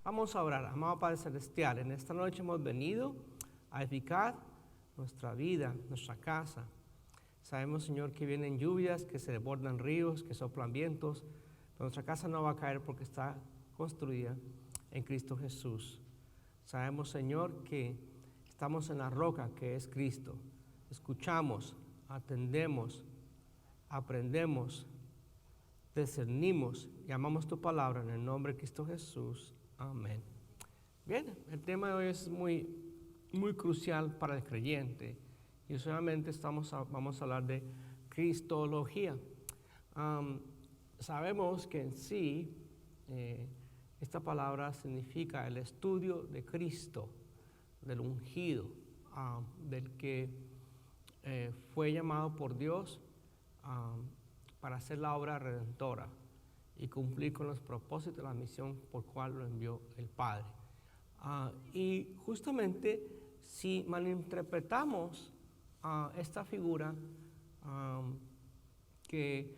Vamos a orar. Amado Padre Celestial, en esta noche hemos venido a edificar nuestra vida, nuestra casa. Sabemos, Señor, que vienen lluvias, que se desbordan ríos, que soplan vientos, pero nuestra casa no va a caer porque está construida en Cristo Jesús. Sabemos, Señor, que estamos en la roca que es Cristo. Escuchamos, atendemos, aprendemos, discernimos y amamos tu palabra en el nombre de Cristo Jesús. Amén. Bien, el tema de hoy es muy crucial para el creyente y solamente vamos a hablar de cristología. Sabemos que en sí esta palabra significa el estudio de Cristo, del ungido, del que fue llamado por Dios para hacer la obra redentora y cumplir con los propósitos de la misión por cual lo envió el Padre. Y justamente si malinterpretamos esta figura que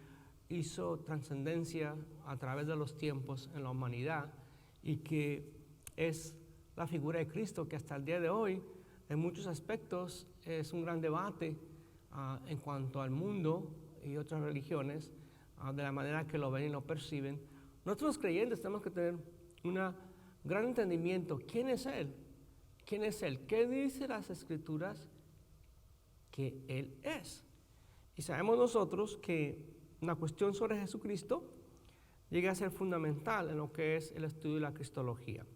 hizo trascendencia a través de los tiempos en la humanidad y que es la figura de Cristo, que hasta el día de hoy en muchos aspectos es un gran debate en cuanto al mundo y otras religiones, de la manera que lo ven y lo perciben. Nosotros los creyentes tenemos que tener un gran entendimiento. ¿Quién es Él? ¿Quién es Él? ¿Qué dice las Escrituras que Él es? Y sabemos nosotros que la cuestión sobre Jesucristo llega a ser fundamental en lo que es el estudio de la cristología.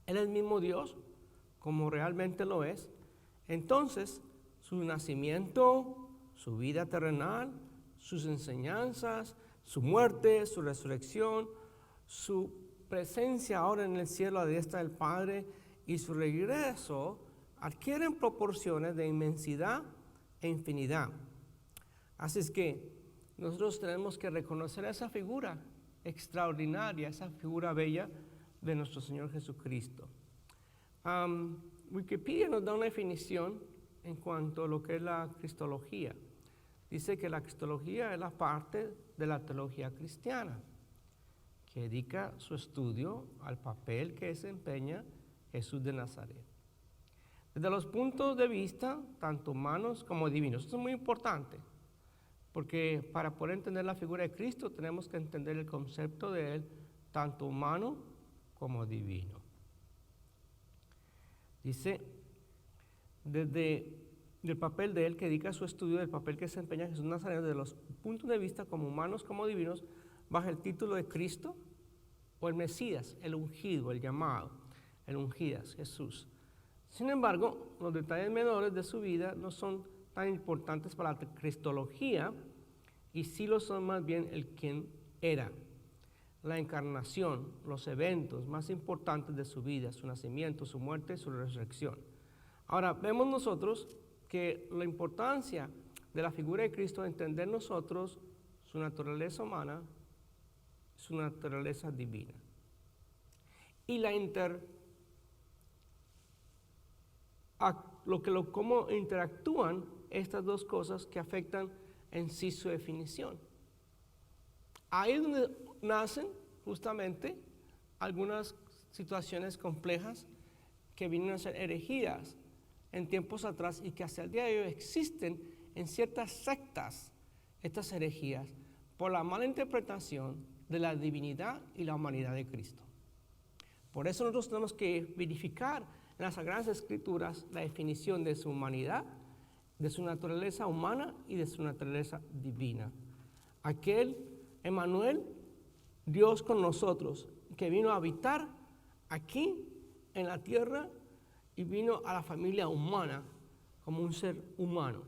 Él es el mismo Dios, como realmente lo es. Entonces, su nacimiento, su vida terrenal, sus enseñanzas, su muerte, su resurrección, su presencia ahora en el cielo a la diestra del Padre y su regreso adquieren proporciones de inmensidad e infinidad. Así es que nosotros tenemos que reconocer esa figura extraordinaria, esa figura bella de nuestro Señor Jesucristo. Wikipedia nos da una definición en cuanto a lo que es la cristología. Dice que la cristología es la parte de la teología cristiana que dedica su estudio al papel que desempeña Jesús de Nazaret, desde los puntos de vista tanto humanos como divinos. Esto es muy importante, porque para poder entender la figura de Cristo tenemos que entender el concepto de Él, tanto humano como divino. Dice, desde el papel de Él que dedica su estudio del papel que desempeña Jesús Nazareno, desde los puntos de vista como humanos como divinos, bajo el título de Cristo o el Mesías, el ungido, el llamado, el ungidas, Jesús. Sin embargo, los detalles menores de su vida no son tan importantes para la cristología, y sí lo son más bien el quién era, la encarnación, los eventos más importantes de su vida, su nacimiento, su muerte, su resurrección. Ahora, vemos nosotros que la importancia de la figura de Cristo es entender nosotros su naturaleza humana, su naturaleza divina. Y cómo interactúan estas dos cosas que afectan en sí su definición. Ahí es donde nacen justamente algunas situaciones complejas que vienen a ser herejías en tiempos atrás y que hasta el día de hoy existen en ciertas sectas, estas herejías, por la mala interpretación de la divinidad y la humanidad de Cristo. Por eso nosotros tenemos que verificar en las Sagradas Escrituras la definición de su humanidad, de su naturaleza humana y de su naturaleza divina. Aquel Emmanuel, Dios con nosotros, que vino a habitar aquí en la tierra y vino a la familia humana como un ser humano.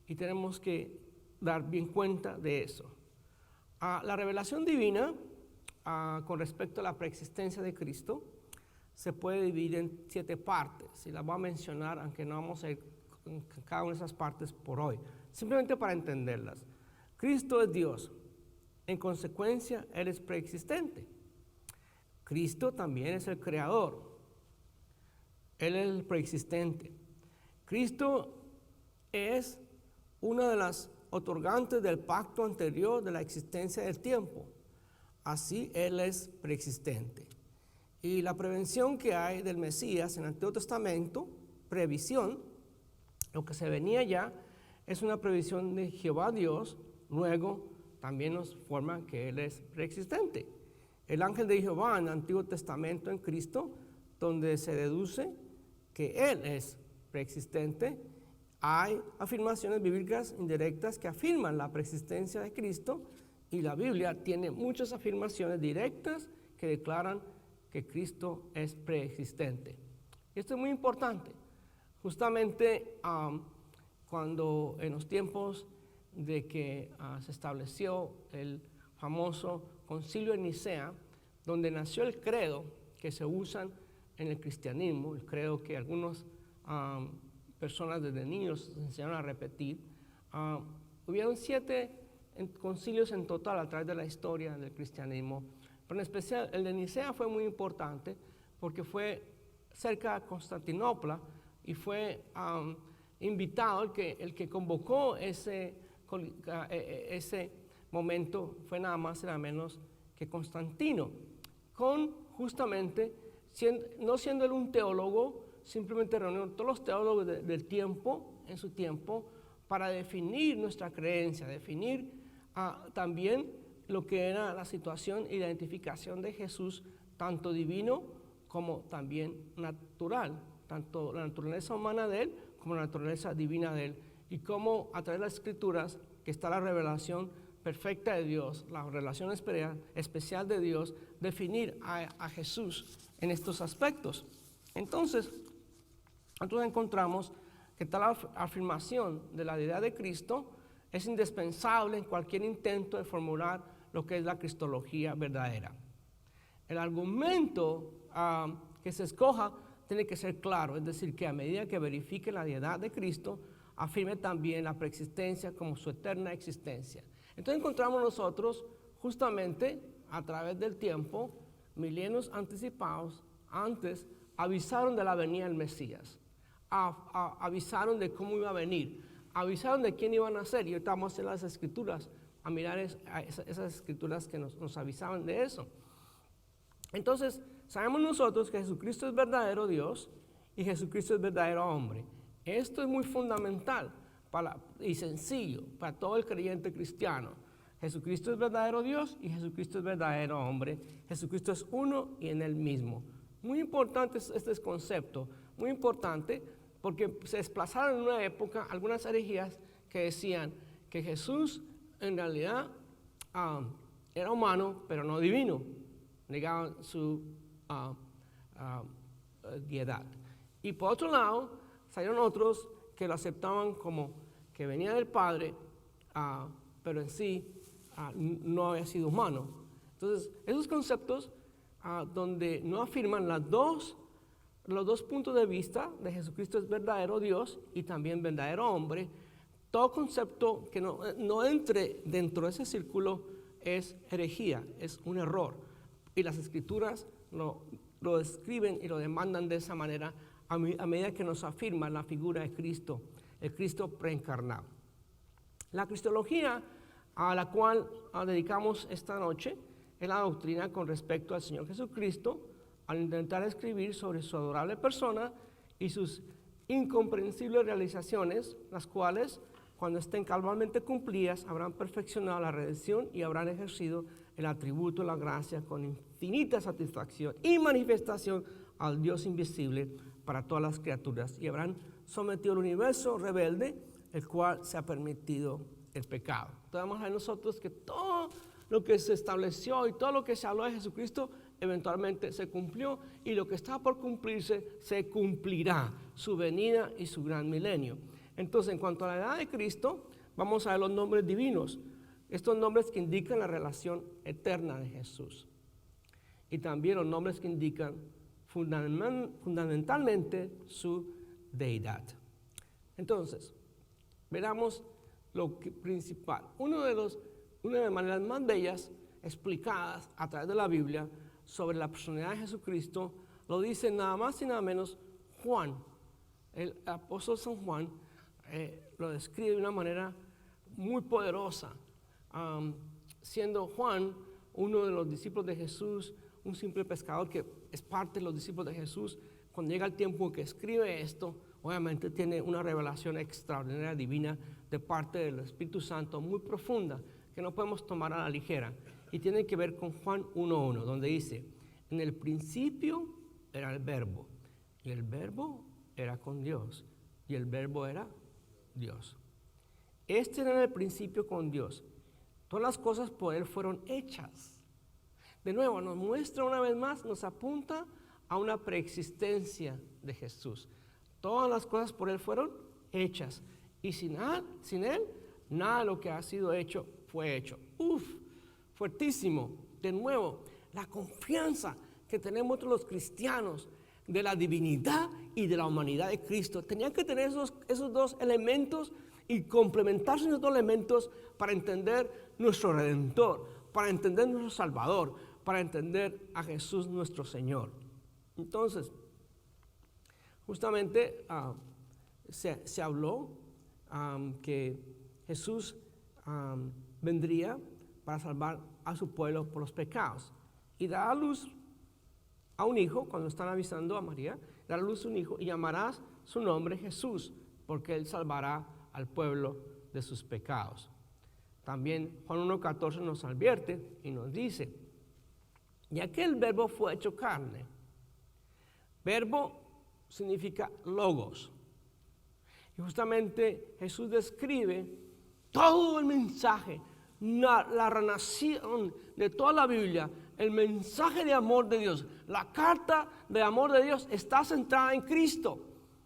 Y tenemos que dar bien cuenta de eso. La revelación divina con respecto a la preexistencia de Cristo se puede dividir en 7 partes. Y las voy a mencionar, aunque no vamos a ir en cada una de esas partes por hoy, simplemente para entenderlas. Cristo es Dios. En consecuencia, Él es preexistente. Cristo también es el creador. Él es el preexistente. Cristo es una de las otorgantes del pacto anterior de la existencia del tiempo. Así Él es preexistente. Y la prevención que hay del Mesías en el Antiguo Testamento, previsión, lo que se venía ya, es una previsión de Jehová Dios, luego también nos forma que Él es preexistente. El ángel de Jehová en el Antiguo Testamento en Cristo, donde se deduce que Él es preexistente. Hay afirmaciones bíblicas indirectas que afirman la preexistencia de Cristo, y la Biblia tiene muchas afirmaciones directas que declaran que Cristo es preexistente. Esto es muy importante. Justamente cuando en los tiempos de que se estableció el famoso Concilio de Nicea, donde nació el credo que se usan en el cristianismo, el credo que algunas personas desde niños se enseñaron a repetir. Hubieron 7 concilios en total a través de la historia del cristianismo, pero en especial el de Nicea fue muy importante porque fue cerca de Constantinopla y fue invitado, el que convocó ese momento fue nada más y nada menos que Constantino, con justamente, no siendo él un teólogo, simplemente reunió todos los teólogos del tiempo, en su tiempo, para definir nuestra creencia, definir también lo que era la situación y la identificación de Jesús, tanto divino como también natural, tanto la naturaleza humana de Él como la naturaleza divina de Él, y cómo a través de las Escrituras, que está la revelación perfecta de Dios, la relación especial de Dios, definir a Jesús en estos aspectos. Entonces, nosotros encontramos que tal afirmación de la deidad de Cristo es indispensable en cualquier intento de formular lo que es la cristología verdadera. El argumento que se escoja tiene que ser claro, es decir, que a medida que verifique la deidad de Cristo, afirme también la preexistencia como su eterna existencia. Entonces encontramos nosotros, justamente a través del tiempo, milenios anticipados, antes avisaron de la venida del Mesías, avisaron de cómo iba a venir, avisaron de quién iban a ser, y ahorita vamos a hacer las escrituras, a mirar esas escrituras que nos avisaban de eso. Entonces, sabemos nosotros que Jesucristo es verdadero Dios y Jesucristo es verdadero hombre. Esto es muy fundamental y sencillo para todo el creyente cristiano. Jesucristo es verdadero Dios y Jesucristo es verdadero hombre. Jesucristo es uno y en Él mismo. Muy importante este concepto, muy importante, porque se desplazaron en una época algunas herejías que decían que Jesús en realidad era humano, pero no divino. Negaban su deidad. Y por otro lado, salieron otros que lo aceptaban como que venía del Padre, pero en sí no había sido humano. Entonces, esos conceptos donde no afirman los dos puntos de vista de Jesucristo es verdadero Dios y también verdadero hombre, todo concepto que no entre dentro de ese círculo es herejía, es un error. Y las Escrituras lo describen y lo demandan de esa manera a medida que nos afirma la figura de Cristo, el Cristo preencarnado. La cristología a la cual dedicamos esta noche es la doctrina con respecto al Señor Jesucristo, al intentar escribir sobre su adorable persona y sus incomprensibles realizaciones, las cuales, cuando estén cabalmente cumplidas, habrán perfeccionado la redención y habrán ejercido el atributo de la gracia con infinita satisfacción y manifestación al Dios invisible para todas las criaturas, y habrán sometido al universo rebelde, el cual se ha permitido el pecado. Entonces vamos a ver nosotros que todo lo que se estableció y todo lo que se habló de Jesucristo eventualmente se cumplió, y lo que está por cumplirse se cumplirá, su venida y su gran milenio. Entonces, en cuanto a la edad de Cristo, vamos a ver los nombres divinos, estos nombres que indican la relación eterna de Jesús, y también los nombres que indican fundamentalmente su deidad. Entonces, veamos lo principal. Una de las maneras más bellas explicadas a través de la Biblia sobre la personalidad de Jesucristo lo dice nada más y nada menos Juan. El apóstol San Juan lo describe de una manera muy poderosa, siendo Juan uno de los discípulos de Jesús, un simple pescador que es parte de los discípulos de Jesús. Cuando llega el tiempo en que escribe esto, obviamente tiene una revelación extraordinaria, divina, de parte del Espíritu Santo, muy profunda, que no podemos tomar a la ligera. Y tiene que ver con Juan 1:1, donde dice, en el principio era el verbo, y el verbo era con Dios, y el verbo era Dios. Este era en el principio con Dios. Todas las cosas por Él fueron hechas. De nuevo, nos muestra una vez más, nos apunta a una preexistencia de Jesús. Todas las cosas por Él fueron hechas. Y sin Él, nada de lo que ha sido hecho fue hecho. Fuertísimo. De nuevo, la confianza que tenemos los cristianos de la divinidad y de la humanidad de Cristo. Tenían que tener esos dos elementos y complementarse esos dos elementos para entender nuestro Redentor, para entender nuestro Salvador, para entender a Jesús nuestro Señor. Entonces, justamente se habló que Jesús vendría para salvar a su pueblo por los pecados y dar a luz a un hijo. Cuando están avisando a María, dar a luz a un hijo y llamarás su nombre Jesús, porque Él salvará al pueblo de sus pecados. También Juan 1:14 nos advierte y nos dice, y aquel verbo fue hecho carne. Verbo significa logos. Y justamente Jesús describe todo el mensaje, la renación de toda la Biblia, el mensaje de amor de Dios, la carta de amor de Dios está centrada en Cristo,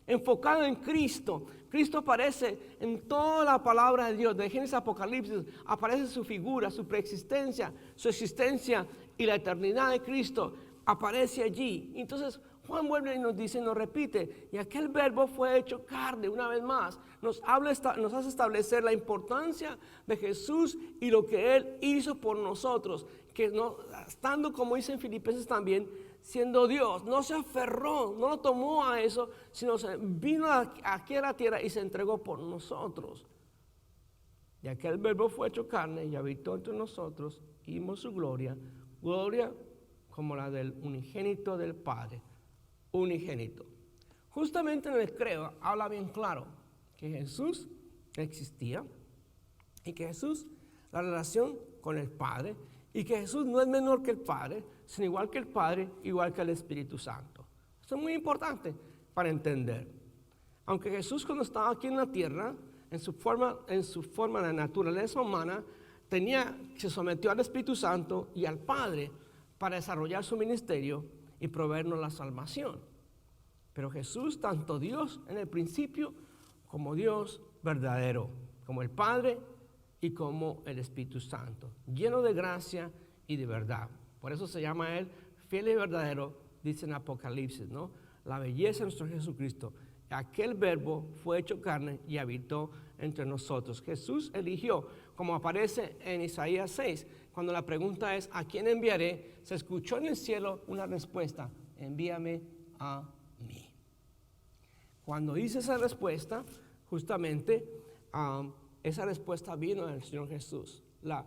enfocada en Cristo. Cristo aparece en toda la palabra de Dios, de Génesis a Apocalipsis, aparece su figura, su preexistencia, su existencia y la eternidad de Cristo aparece allí. Entonces Juan vuelve y nos dice, nos repite, y aquel verbo fue hecho carne. Una vez más, nos hace establecer la importancia de Jesús y lo que Él hizo por nosotros, que no, estando, como dice en Filipenses también, siendo Dios, no se aferró, no lo tomó a eso, sino vino aquí a la tierra y se entregó por nosotros. Y aquel verbo fue hecho carne y habitó entre nosotros, y vimos su gloria, gloria como la del unigénito del Padre. Unigénito. Justamente en el credo habla bien claro que Jesús existía y que Jesús, la relación con el Padre, y que Jesús no es menor que el Padre, sino igual que el Padre, igual que el Espíritu Santo. Eso es muy importante para entender. Aunque Jesús, cuando estaba aquí en la tierra, en su forma de naturaleza humana, se sometió al Espíritu Santo y al Padre para desarrollar su ministerio y proveernos la salvación. Pero Jesús, tanto Dios en el principio, como Dios verdadero, como el Padre y como el Espíritu Santo, lleno de gracia y de verdad. Por eso se llama Él fiel y verdadero, dice en Apocalipsis, ¿no? La belleza de nuestro Jesucristo. Aquel verbo fue hecho carne y habitó entre nosotros. Jesús eligió, como aparece en Isaías 6, cuando la pregunta es, ¿a quién enviaré? Se escuchó en el cielo una respuesta, envíame a mí. Cuando hice esa respuesta, justamente esa respuesta vino del Señor Jesús, la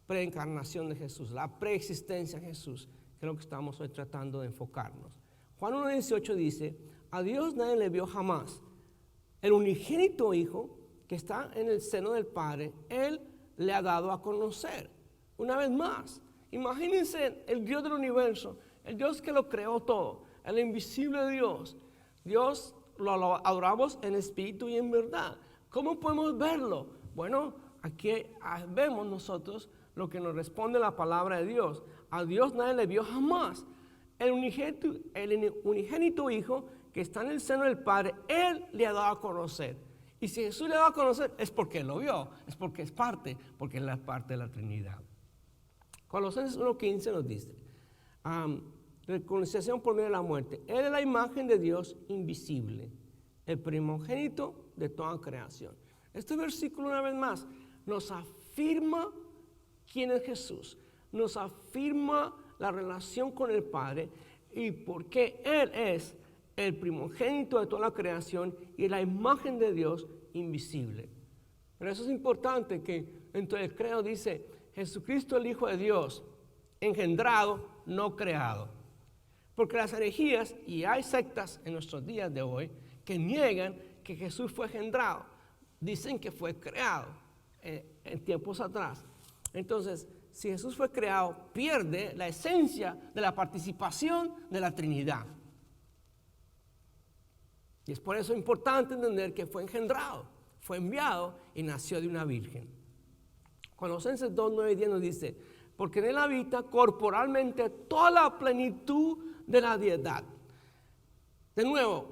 preencarnación de Jesús, la preexistencia de Jesús, que es lo que estamos hoy tratando de enfocarnos. Juan 1:18 dice, a Dios nadie le vio jamás. El unigénito Hijo que está en el seno del Padre, Él le ha dado a conocer. Una vez más, imagínense el Dios del universo, el Dios que lo creó todo, el invisible Dios. Dios lo adoramos en espíritu y en verdad. ¿Cómo podemos verlo? Bueno, aquí vemos nosotros lo que nos responde la palabra de Dios. A Dios nadie le vio jamás. El unigénito Hijo que está en el seno del Padre, Él le ha dado a conocer. Y si Jesús le ha dado a conocer, es porque Él lo vio, es porque es parte, porque es la parte de la Trinidad. Colosenses 1:15 nos dice, reconciliación por medio de la muerte. Él es la imagen de Dios invisible, el primogénito de toda creación. Este versículo, una vez más, nos afirma quién es Jesús, nos afirma la relación con el Padre y por qué Él es el primogénito de toda la creación y la imagen de Dios invisible. Pero eso es importante, que dentro del credo dice Jesucristo el Hijo de Dios, engendrado, no creado. Porque las herejías, y hay sectas en nuestros días de hoy, que niegan que Jesús fue engendrado. Dicen que fue creado en tiempos atrás. Entonces, si Jesús fue creado, pierde la esencia de la participación de la Trinidad. Y es por eso importante entender que fue engendrado, fue enviado y nació de una virgen. Colosenses 2, 9 y 10 nos dice, porque en él habita corporalmente toda la plenitud de la deidad. De nuevo,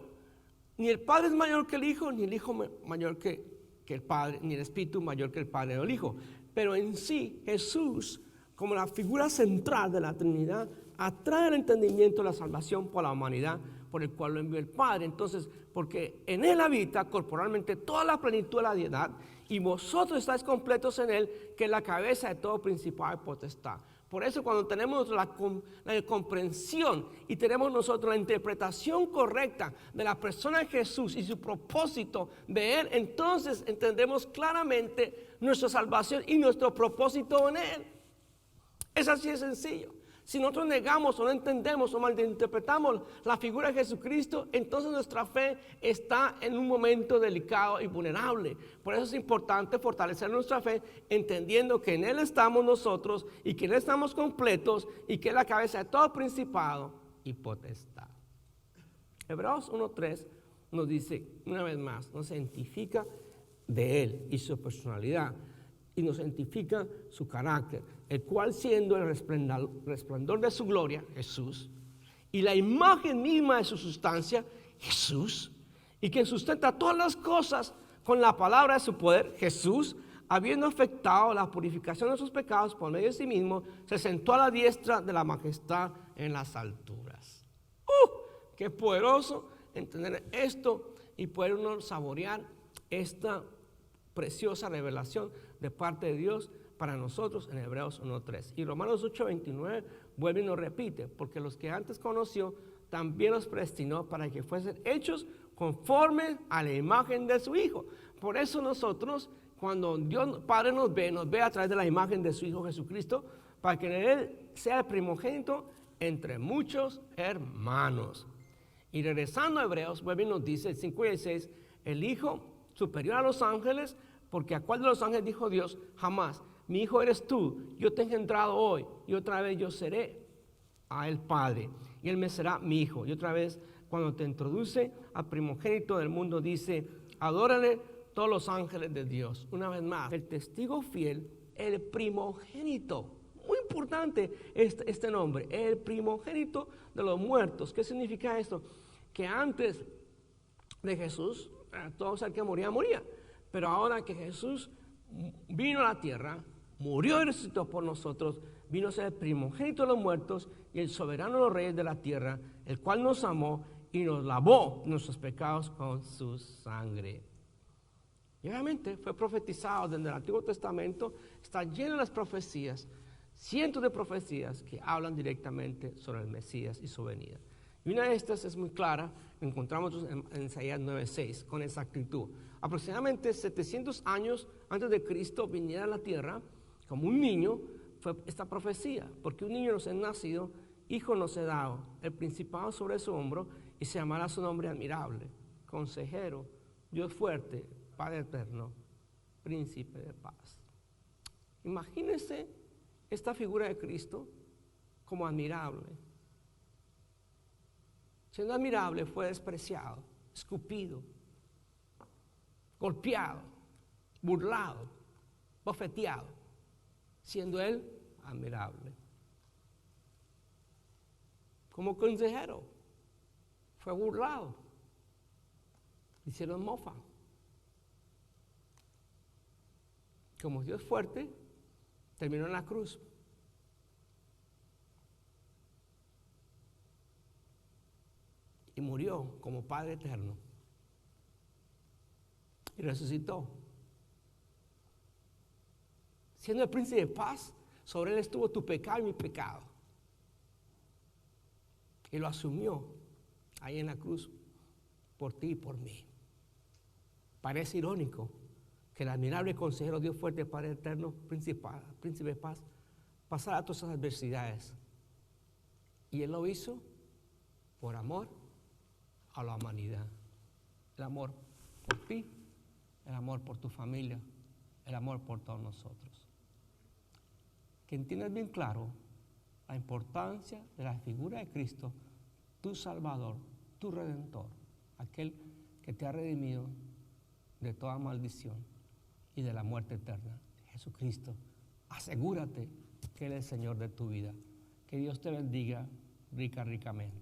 ni el Padre es mayor que el Hijo, ni el Hijo mayor que el Padre, ni el Espíritu mayor que el Padre o el Hijo. Pero en sí, Jesús, como la figura central de la Trinidad, atrae el entendimiento de la salvación por la humanidad, por el cual lo envió el Padre. Entonces, porque en él habita corporalmente toda la plenitud de la deidad, y vosotros estáis completos en él, que es la cabeza de todo principado y potestad. Por eso cuando tenemos la comprensión y tenemos nosotros la interpretación correcta de la persona de Jesús y su propósito de él, entonces entendemos claramente nuestra salvación y nuestro propósito en él. Es así de sencillo. Si nosotros negamos o no entendemos o malinterpretamos la figura de Jesucristo, entonces nuestra fe está en un momento delicado y vulnerable. Por eso es importante fortalecer nuestra fe, entendiendo que en Él estamos nosotros y que en Él estamos completos y que es la cabeza de todo principado y potestad. Hebreos 1:3 nos dice, una vez más, nos identifica de Él y su personalidad y nos identifica su carácter, el cual siendo el resplandor de su gloria, Jesús, y la imagen misma de su sustancia, Jesús, y quien sustenta todas las cosas con la palabra de su poder, Jesús, habiendo efectuado la purificación de sus pecados por medio de sí mismo, se sentó a la diestra de la majestad en las alturas. ¡Qué poderoso entender esto y poder uno saborear esta preciosa revelación de parte de Dios para nosotros en Hebreos 1:3. Y Romanos 8:29 vuelve y nos repite, porque los que antes conoció también los predestinó para que fuesen hechos conforme a la imagen de su Hijo. Por eso nosotros, cuando Dios Padre nos ve a través de la imagen de su Hijo Jesucristo, para que en Él sea el primogénito entre muchos hermanos. Y regresando a Hebreos, vuelve y nos dice el 5 y el 6, el Hijo superior a los ángeles, porque a cuál de los ángeles dijo Dios, jamás, mi hijo eres tú, yo te he engendrado hoy, y otra vez yo seré a él padre, y él me será mi hijo. Y otra vez, cuando te introduce al primogénito del mundo, dice, adórale todos los ángeles de Dios. Una vez más, el testigo fiel, el primogénito. Muy importante este nombre, el primogénito de los muertos. ¿Qué significa esto? Que antes de Jesús, todo el que moría, moría. Pero ahora que Jesús vino a la tierra, murió y resucitó por nosotros, vino a ser el primogénito de los muertos y el soberano de los reyes de la tierra, el cual nos amó y nos lavó nuestros pecados con su sangre. Y obviamente fue profetizado desde el Antiguo Testamento, está lleno de las profecías, cientos de profecías que hablan directamente sobre el Mesías y su venida. Y una de estas es muy clara, encontramos en Isaías 9:6 con exactitud. Aproximadamente 700 años antes de Cristo viniera a la tierra, como un niño, fue esta profecía, porque un niño nos es nacido, hijo nos es dado, el principado sobre su hombro, y se llamará su nombre admirable, consejero, Dios fuerte, Padre eterno, príncipe de paz. Imagínense esta figura de Cristo como admirable. Siendo admirable, fue despreciado, escupido, golpeado, burlado, bofeteado, siendo él admirable. Como consejero, fue burlado, hicieron mofa. Como Dios fuerte, terminó en la cruz. Y murió como Padre eterno. Y resucitó. Siendo el príncipe de paz, sobre él estuvo tu pecado y mi pecado. Y lo asumió ahí en la cruz por ti y por mí. Parece irónico que el admirable consejero, Dios fuerte, Padre eterno, príncipe de paz, pasara todas esas adversidades. Y Él lo hizo por amor a la humanidad. El amor por ti, el amor por tu familia, el amor por todos nosotros. Que entiendas bien claro la importancia de la figura de Cristo, tu Salvador, tu Redentor, aquel que te ha redimido de toda maldición y de la muerte eterna. Jesucristo, asegúrate que Él es el Señor de tu vida. Que Dios te bendiga ricamente.